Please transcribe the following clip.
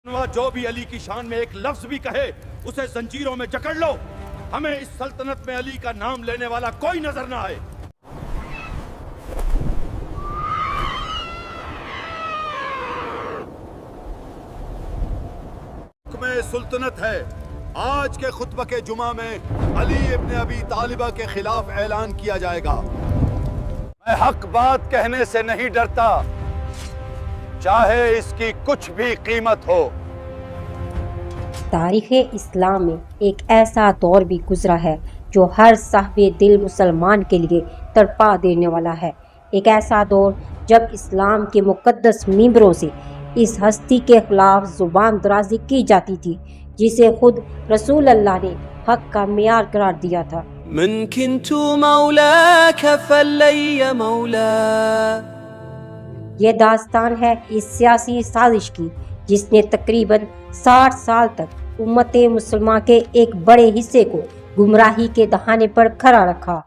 جو بھی علی کی شان میں ایک لفظ بھی کہے اسے زنجیروں میں جکڑ لو. ہمیں اس سلطنت میں علی کا نام لینے والا کوئی نظر نہ آئے. حکم سلطنت ہے. آج کے خطبہ کے جمعہ میں علی ابن ابی طالبہ کے خلاف اعلان کیا جائے گا. میں حق بات کہنے سے نہیں ڈرتا، چاہے اس کی کچھ بھی قیمت ہو. تاریخ اسلام میں ایک ایسا دور بھی گزرا ہے جو ہر صاحب دل مسلمان کے لیے تڑپا دینے والا ہے. ایک ایسا دور جب اسلام کے مقدس ممبروں سے اس ہستی کے خلاف زبان درازی کی جاتی تھی جسے خود رسول اللہ نے حق کا معیار قرار دیا تھا. من كنت مولاك فلي مولا. یہ داستان ہے اس سیاسی سازش کی جس نے تقریباً 60 سال تک امت مسلمہ کے ایک بڑے حصے کو گمراہی کے دہانے پر کھڑا رکھا.